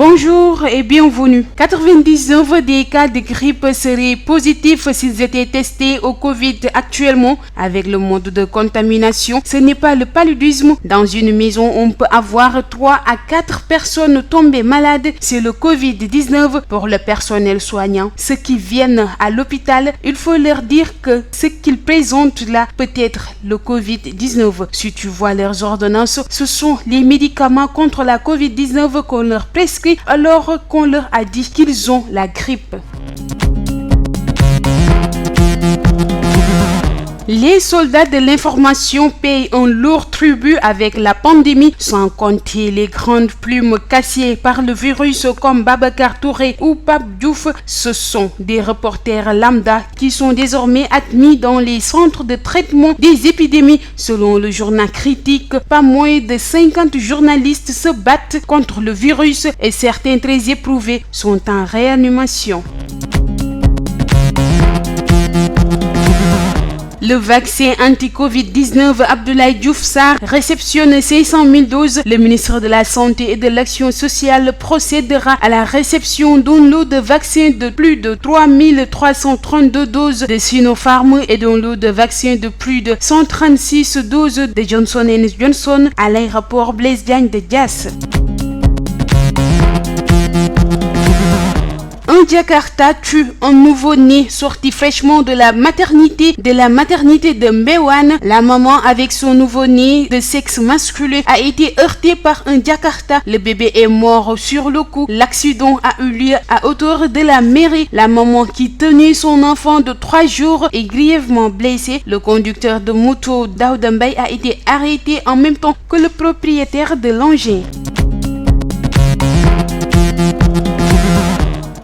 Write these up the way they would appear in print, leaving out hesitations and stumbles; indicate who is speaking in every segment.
Speaker 1: Bonjour et bienvenue. 99 des cas de grippe seraient positifs s'ils étaient testés au Covid actuellement. Avec le mode de contamination, ce n'est pas le paludisme. Dans une maison, on peut avoir 3 à 4 personnes tombées malades. C'est le Covid-19 pour le personnel soignant. Ceux qui viennent à l'hôpital, il faut leur dire que ce qu'ils présentent là peut être le Covid-19. Si tu vois leurs ordonnances, ce sont les médicaments contre la Covid-19 qu'on leur prescrit alors qu'on leur a dit qu'ils ont la grippe. Les soldats de l'information payent un lourd tribut avec la pandémie, sans compter les grandes plumes cassées par le virus comme Babacar Touré ou Pape Diouf. Ce sont des reporters lambda qui sont désormais admis dans les centres de traitement des épidémies. Selon le journal Critique, pas moins de 50 journalistes se battent contre le virus et certains très éprouvés sont en réanimation. Le vaccin anti-Covid-19 Abdoulaye Diouf Sarr réceptionne 500 000 doses. Le ministre de la Santé et de l'Action sociale procédera à la réception d'un lot de vaccins de plus de 3 332 doses de Sinopharm et d'un lot de vaccins de plus de 136 doses de Johnson & Johnson à l'aéroport Blaise Diagne de Diass. Un Jakarta tue un nouveau-né sorti fraîchement de la maternité de Mbewane. La maman avec son nouveau-né de sexe masculin a été heurtée par un Jakarta. Le bébé est mort sur le coup. L'accident a eu lieu à hauteur de la mairie. La maman qui tenait son enfant de 3 jours est grièvement blessée. Le conducteur de moto Daouda Mbaye a été arrêté en même temps que le propriétaire de l'engin.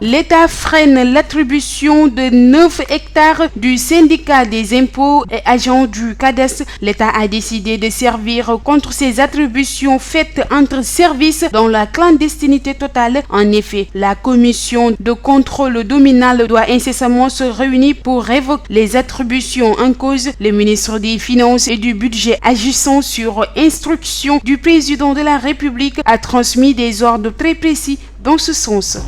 Speaker 1: L'État freine l'attribution de 9 hectares du syndicat des impôts et agents du CADES. L'État a décidé de servir contre ces attributions faites entre services dans la clandestinité totale. En effet, la commission de contrôle domanial doit incessamment se réunir pour révoquer les attributions en cause. Le ministre des Finances et du Budget, agissant sur instruction du président de la République, a transmis des ordres très précis dans ce sens.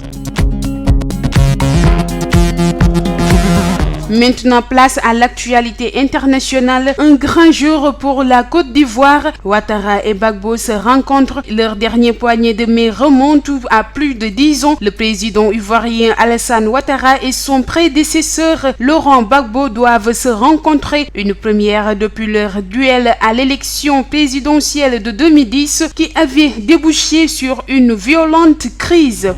Speaker 1: Maintenant, place à l'actualité internationale. Un grand jour pour la Côte d'Ivoire. Ouattara et Gbagbo se rencontrent. Leur dernier poignet de main remonte à plus de 10 ans. Le président ivoirien Alassane Ouattara et son prédécesseur Laurent Gbagbo doivent se rencontrer. Une première depuis leur duel à l'élection présidentielle de 2010 qui avait débouché sur une violente crise.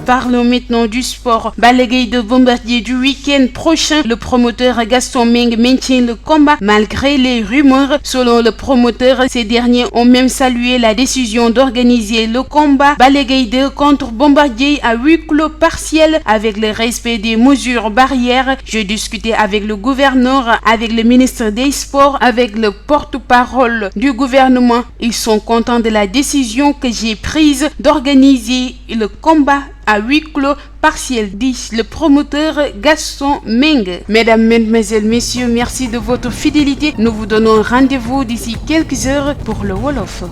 Speaker 1: Parlons maintenant du sport. Balla Gaye de Bombardier du week-end prochain. Le promoteur Gaston Mbengue maintient le combat malgré les rumeurs. Selon le promoteur, ces derniers ont même salué la décision d'organiser le combat Balla Gaye 2 contre Bombardier à huis clos partiel avec le respect des mesures barrières. J'ai discuté avec le gouverneur, avec le ministre des Sports, avec le porte-parole du gouvernement. Ils sont contents de la décision que j'ai prise d'organiser le combat à huis clos partiel, dit le promoteur Gaston Mbengue. Mesdames, Mesdemoiselles, Messieurs, merci de votre fidélité. Nous vous donnons rendez-vous d'ici quelques heures pour le Wolof.